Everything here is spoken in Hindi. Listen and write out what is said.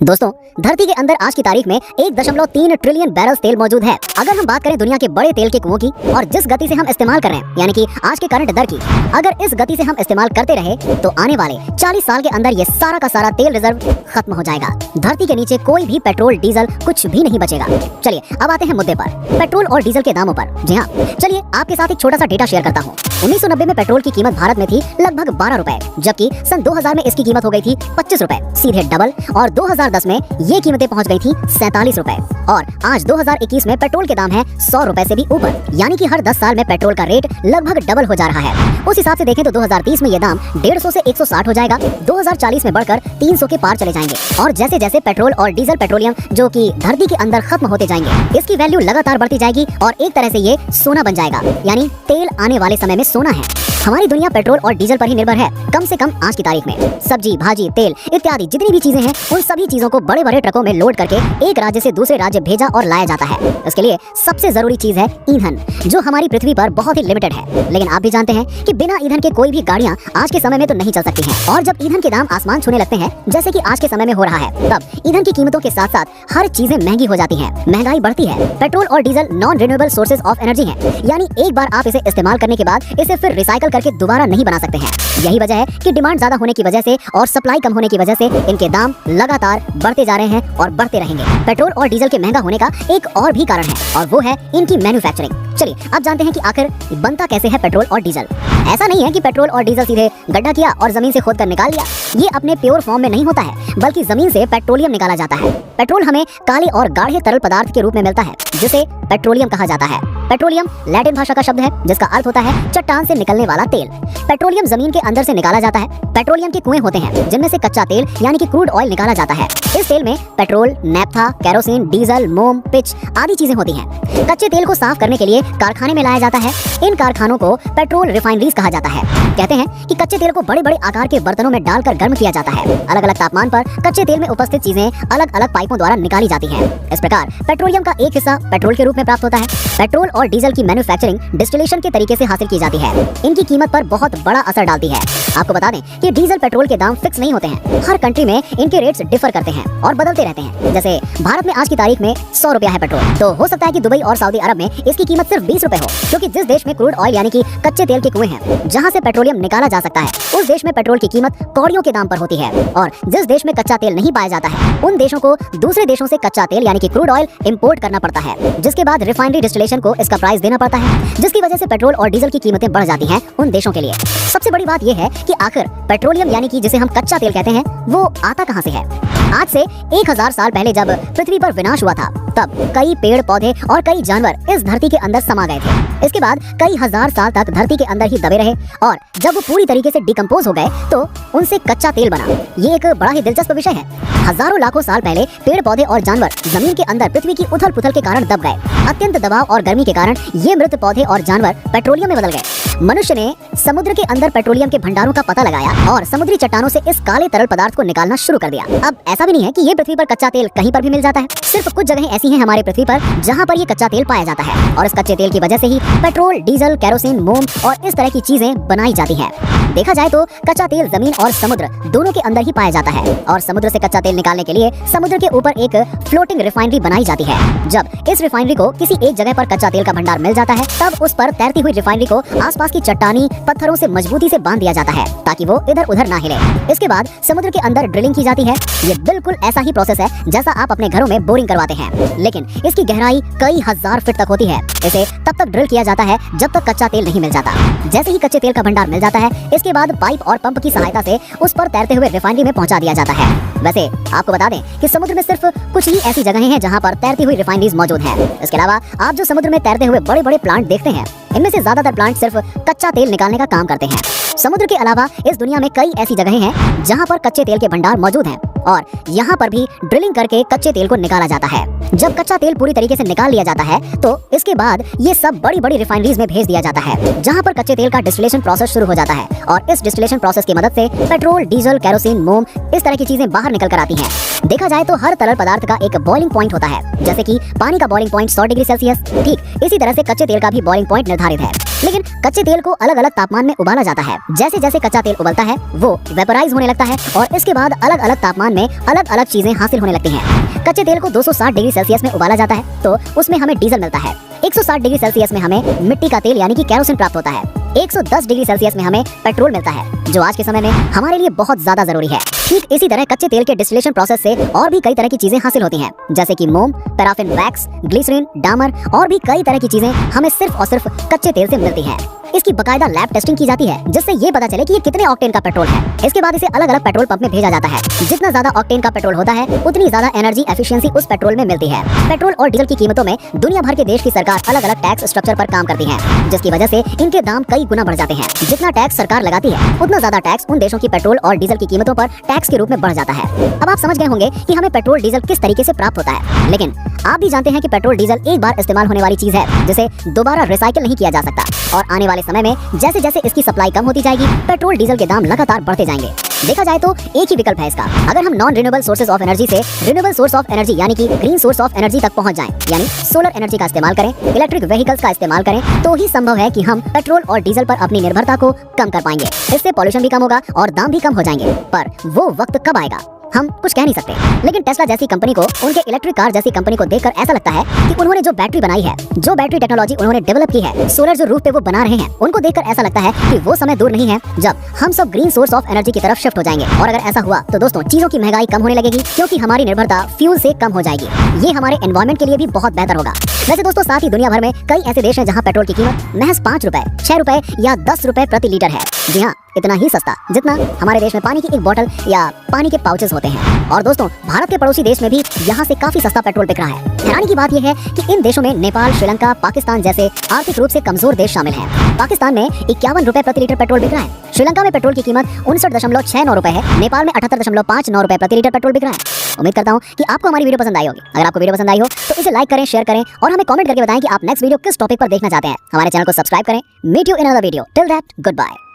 दोस्तों, धरती के अंदर आज की तारीख में 1.3 ट्रिलियन बैरल्स तेल मौजूद है। अगर हम बात करें दुनिया के बड़े तेल के कुओं की और जिस गति से हम इस्तेमाल कर रहे हैं, यानी कि आज के करंट दर की, अगर इस गति से हम इस्तेमाल करते रहे तो आने वाले 40 साल के अंदर ये सारा का सारा तेल रिजर्व खत्म हो जाएगा। धरती के नीचे कोई भी पेट्रोल डीजल कुछ भी नहीं बचेगा। चलिए अब आते हैं मुद्दे पर, पेट्रोल और डीजल के दामों पर। जी हाँ, चलिए आपके साथ एक छोटा सा डेटा शेयर करता हूँ। 1990 में पेट्रोल की कीमत भारत में थी लगभग 12 रुपए, जबकि सन 2000 में इसकी कीमत हो गई थी 25 रुपए, सीधे डबल। और 2010 में ये कीमतें पहुंच गई थी 47 रुपए। और आज 2021 में पेट्रोल के दाम है 100 रुपए से भी ऊपर, यानी कि हर 10 साल में पेट्रोल का रेट लगभग डबल हो जा रहा है। उस हिसाब से देखें तो 2030 में ये दाम 150 से 160 हो जाएगा, 2040 में बढ़कर 300 के पार चले जाएंगे। और जैसे जैसे पेट्रोल और डीजल पेट्रोलियम जो कि धरती के अंदर खत्म होते जाएंगे, इसकी वैल्यू लगातार बढ़ती जाएगी और एक तरह से ये सोना बन जाएगा, यानी तेल आने वाले समय में सोना है। हमारी दुनिया पेट्रोल और डीजल पर ही निर्भर है, कम से कम आज की तारीख में। सब्जी, भाजी, तेल इत्यादि जितनी भी चीजें हैं, उन सभी चीजों को बड़े बड़े ट्रकों में लोड करके एक राज्य से दूसरे राज्य भेजा और लाया जाता है। इसके लिए सबसे जरूरी चीज है ईंधन, जो हमारी पृथ्वी पर बहुत ही लिमिटेड है। लेकिन आप भी जानते हैं कि बिना ईंधन के कोई भी गाड़ियां आज के समय में तो नहीं चल सकती हैं। और जब ईंधन के दाम आसमान छूने लगते हैं, जैसे कि आज के समय में हो रहा है, तब ईंधन की कीमतों के साथ साथ हर चीजें महंगी हो जाती हैं, महंगाई बढ़ती है। पेट्रोल और diesel non renewable sources of energy हैं, यानी एक बार आप इसे इस्तेमाल करने के बाद इसे फिर रिसाइकल करके दोबारा नहीं बना सकते हैं। यही वजह है कि डिमांड ज्यादा होने की वजह से और सप्लाई कम होने की वजह से इनके दाम लगातार बढ़ते जा रहे हैं और बढ़ते रहेंगे। पेट्रोल और डीजल के महंगा होने का एक और भी कारण है, और वो है इनकी मैन्युफैक्चरिंग। चलिए अब जानते हैं कि आखिर बनता कैसे है पेट्रोल और डीजल। ऐसा नहीं है कि पेट्रोल और डीजल सीधे गड्ढा किया और जमीन से खोद कर निकाल लिया। ये अपने प्योर फॉर्म में नहीं होता है, बल्कि जमीन से पेट्रोलियम निकाला जाता है। पेट्रोल हमें काले और गाढ़े तरल पदार्थ के रूप में मिलता है, जिसे पेट्रोलियम कहा जाता है। पेट्रोलियम लैटिन भाषा का शब्द है, जिसका अर्थ होता है चट्टान से निकलने वाला तेल। पेट्रोलियम जमीन के अंदर से निकाला जाता है। पेट्रोलियम के कुएं होते हैं, जिनमें से कच्चा तेल यानी कि क्रूड ऑयल निकाला जाता है। इस तेल में पेट्रोल, नैफ्था, केरोसिन, डीजल, मोम, पिच आदि चीजें होती हैं। कच्चे तेल को साफ करने के लिए कारखाने में लाया जाता है। इन कारखानों को पेट्रोल रिफाइनरीज कहा जाता है। कहते हैं कि कच्चे तेल को बड़े बड़े आकार के बर्तनों में डालकर गर्म किया जाता है। अलग अलग तापमान पर कच्चे तेल में उपस्थित चीजें अलग अलग पाइपों द्वारा निकाली जाती हैं। इस प्रकार पेट्रोलियम का एक हिस्सा पेट्रोल के रूप में प्राप्त होता है। पेट्रोल और डीजल की मैन्युफैक्चरिंग डिस्टिलेशन के तरीके से हासिल की जाती है। इनकी कीमत पर बहुत बड़ा असर डालती है। आपको बता दें कि डीजल पेट्रोल के दाम फिक्स नहीं होते हैं। हर कंट्री में इनके रेट्स डिफर करते हैं और बदलते रहते हैं। जैसे भारत में आज की तारीख में 100 रुपया है पेट्रोल, तो हो सकता है कि दुबई और सऊदी अरब में इसकी कीमत सिर्फ 20 रुपए हो, क्योंकि जिस देश में क्रूड ऑयल यानी कि कच्चे तेल के कुएं हैं, जहां से पेट्रोलियम निकाला जा सकता है, उस देश में पेट्रोल की कीमत कौड़ियों के दाम पर होती है। और जिस देश में कच्चा तेल नहीं पाया जाता है, उन देशों को दूसरे देशों से कच्चा तेल यानी कि क्रूड ऑयल इंपोर्ट करना पड़ता है, जिसके बाद रिफाइनरी डिस्टिलेशन को इसका प्राइस देना पड़ता है, जिसकी वजह से पेट्रोल और डीजल की कीमतें बढ़ जाती हैं उन देशों के लिए। सबसे बड़ी बात यह है कि आखिर पेट्रोलियम यानी कि जिसे हम कच्चा तेल कहते हैं, वो आता कहां से है। आज से 1000 साल पहले जब पृथ्वी पर विनाश हुआ था, तब कई पेड़ पौधे और कई जानवर इस धरती के अंदर समा गए थे। इसके बाद कई हजार साल तक धरती के अंदर ही दबे रहे, और जब वो पूरी तरीके से डिकम्पोज हो गए तो उनसे कच्चा तेल बना। ये एक बड़ा ही दिलचस्प विषय है। हजारों लाखों साल पहले पेड़ पौधे और जानवर जमीन के अंदर पृथ्वी की उथल पुथल के कारण दब गए। अत्यंत दबाव और गर्मी के कारण ये मृत पौधे और जानवर पेट्रोलियम में बदल गए। मनुष्य ने समुद्र के अंदर पेट्रोलियम के भंडारों का पता लगाया और समुद्री चट्टानों से इस काले तरल पदार्थ को निकालना शुरू कर दिया। अब ऐसा भी नहीं है कि ये पृथ्वी पर कच्चा तेल कहीं पर भी मिल जाता है। सिर्फ कुछ जगहें ऐसी हैं हमारे पृथ्वी पर जहां पर ये कच्चा तेल पाया जाता है, और इस कच्चे तेल की वजह से ही पेट्रोल, डीजल, केरोसिन, मोम और इस तरह की चीजें बनाई जाती हैं। देखा जाए तो कच्चा तेल जमीन और समुद्र दोनों के अंदर ही पाया जाता है, और समुद्र से कच्चा तेल निकालने के लिए समुद्र के ऊपर एक फ्लोटिंग रिफाइनरी बनाई जाती है। जब इस रिफाइनरी को किसी एक जगह पर कच्चा तेल का भंडार मिल जाता है, तब उस पर तैरती हुई रिफाइनरी को आसपास की चट्टानी पत्थरों से मजबूती से बांध दिया जाता है, ताकि वो इधर उधर ना हिले। इसके बाद समुद्र के अंदर ड्रिलिंग की जाती है। ये बिल्कुल ऐसा ही प्रोसेस है जैसा आप अपने घरों में बोरिंग करवाते हैं, लेकिन इसकी गहराई कई हजार फीट तक होती है। इसे तब तक ड्रिल किया जाता है जब तक कच्चा तेल नहीं मिल जाता। जैसे ही कच्चे तेल का भंडार मिल जाता है, इसके बाद पाइप और पंप की सहायता से उस पर तैरते हुए रिफाइनरी में पहुंचा दिया जाता है। वैसे आपको बता दें कि समुद्र में सिर्फ कुछ ही ऐसी जगहें हैं जहां पर तैरती हुई रिफाइनरीज मौजूद हैं। इसके अलावा आप जो समुद्र में तैरते हुए बड़े बड़े प्लांट देखते हैं, इनमें से ज्यादातर प्लांट सिर्फ कच्चा तेल निकालने का काम करते हैं। समुद्र के अलावा इस दुनिया में कई ऐसी जगहें हैं जहां पर कच्चे तेल के भंडार मौजूद हैं, और यहाँ पर भी ड्रिलिंग करके कच्चे तेल को निकाला जाता है। जब कच्चा तेल पूरी तरीके से निकाल लिया जाता है, तो इसके बाद ये सब बड़ी बड़ी रिफाइनरीज में भेज दिया जाता है, जहाँ पर कच्चे तेल का डिस्टिलेशन प्रोसेस शुरू हो जाता है। और इस डिस्टिलेशन प्रोसेस की मदद से पेट्रोल, डीजल, केरोसिन, मोम इस तरह की चीजें बाहर निकल कर आती हैं। देखा जाए तो हर तरल पदार्थ का एक बॉइलिंग पॉइंट होता है, जैसे कि पानी का बॉइलिंग पॉइंट 100 डिग्री सेल्सियस, ठीक इसी तरह से कच्चे तेल का भी बॉइलिंग पॉइंट निर्धारित है। लेकिन कच्चे तेल को अलग अलग तापमान में उबाला जाता है। जैसे जैसे कच्चा तेल उबलता है वो वेपोराइज होने लगता है और इसके बाद अलग अलग तापमान में अलग अलग चीजें हासिल होने लगती हैं। कच्चे तेल को 260 डिग्री सेल्सियस में उबाला जाता है तो उसमें हमें डीजल मिलता है। 160 डिग्री सेल्सियस में हमें मिट्टी का तेल यानी कि केरोसिन प्राप्त होता है। 110 डिग्री सेल्सियस में हमें पेट्रोल मिलता है, जो आज के समय में हमारे लिए बहुत ज्यादा जरूरी है। ठीक इसी तरह कच्चे तेल के डिस्टिलेशन प्रोसेस से और भी कई तरह की चीजें हासिल होती हैं, जैसे कि मोम, पैराफिन वैक्स, ग्लिसरीन, डामर और भी कई तरह की चीजें हमें सिर्फ और सिर्फ कच्चे तेल से मिलती हैं। इसकी बकायदा लैब टेस्टिंग की जाती है जिससे ये पता चले कि ये कितने ऑक्टेन का पेट्रोल है। इसके बाद इसे अलग अलग पेट्रोल पंप में भेजा जाता है। जितना ज्यादा ऑक्टेन का पेट्रोल होता है उतनी ज्यादा एनर्जी एफिशिएंसी उस पेट्रोल में मिलती है। पेट्रोल और डीजल की कीमतों में दुनिया भर के देश की सरकार अलग अलग टैक्स स्ट्रक्चर पर काम करती है, जिसकी वजह से इनके दाम कई गुना बढ़ जाते हैं। जितना टैक्स सरकार लगाती है उतना ज्यादा टैक्स उन देशों की पेट्रोल और डीजल की कीमतों पर टैक्स के रूप में बढ़ जाता है। अब आप समझ गए होंगे कि हमें पेट्रोल डीजल किस तरीके से प्राप्त होता है, लेकिन आप भी जानते हैं कि पेट्रोल डीजल एक बार इस्तेमाल होने वाली चीज है जिसे दोबारा रिसाइकिल नहीं किया जा सकता और आने वाले समय में जैसे जैसे इसकी सप्लाई कम होती जाएगी पेट्रोल डीजल के दाम लगातार बढ़ते जाएंगे। देखा जाए तो एक ही विकल्प है इसका, अगर हम non renewable sources of energy से रिन्यूएबल सोर्स ऑफ एनर्जी यानी कि ग्रीन सोर्स ऑफ एनर्जी तक पहुंच जाएं, यानी सोलर एनर्जी का इस्तेमाल करें, इलेक्ट्रिक व्हीकल्स का इस्तेमाल करें, तो ही संभव है कि हम पेट्रोल और डीजल पर अपनी निर्भरता को कम कर पाएंगे। इससे पॉल्यूशन भी कम होगा और दाम भी कम हो जाएंगे। पर वो वक्त कब आएगा हम कुछ कह नहीं सकते, लेकिन टेस्ला जैसी कंपनी को, उनके इलेक्ट्रिक कार जैसी कंपनी को देखकर ऐसा लगता है कि उन्होंने जो बैटरी बनाई है, जो बैटरी टेक्नोलॉजी उन्होंने डेवलप की है, सोलर जो रूफ पे वो बना रहे हैं, उनको देखकर ऐसा लगता है कि वो समय दूर नहीं है जब हम सब ग्रीन सोर्स ऑफ एनर्जी की तरफ शिफ्ट हो जाएंगे। और अगर ऐसा हुआ तो दोस्तों चीजों की महंगाई कम होने लगेगी क्योंकि हमारी निर्भरता फ्यूल से कम हो जाएगी। ये हमारे एनवायरमेंट के लिए भी बहुत बेहतर होगा। वैसे दोस्तों साथ ही दुनिया भर में कई ऐसे देश हैं जहाँ पेट्रोल की कीमत महज 5 रुपए, 6 रुपए या 10 रुपए प्रति लीटर है। जी हाँ, इतना ही सस्ता जितना हमारे देश में पानी की एक बोतल या पानी के पाउचेस होते हैं। और दोस्तों भारत के पड़ोसी देश में भी यहाँ से काफी सस्ता पेट्रोल बिक रहा है। हैरानी की बात यह है कि इन देशों में नेपाल, श्रीलंका, पाकिस्तान जैसे आर्थिक रूप से कमजोर देश शामिल हैं। पाकिस्तान में 51 रुपए प्रति लीटर पेट्रोल बिक रहा है। श्रीलंका में पेट्रोल की कीमत 59.69 रुपए है। नेपाल में 78.59 रुपए प्रति लीटर पेट्रोल बिक रहा है। उम्मीद करता हूँ कि आपको हमारी वीडियो पसंद आई होगी। अगर आपको वीडियो पसंद आई हो तो इसे लाइक करें, शेयर करें और हमें कमेंट करके बताएं कि आप नेक्स्ट वीडियो किस टॉपिक पर देखना चाहते हैं। हमारे चैनल को सब्सक्राइब करें। Meet you in another video. Till that, good bye.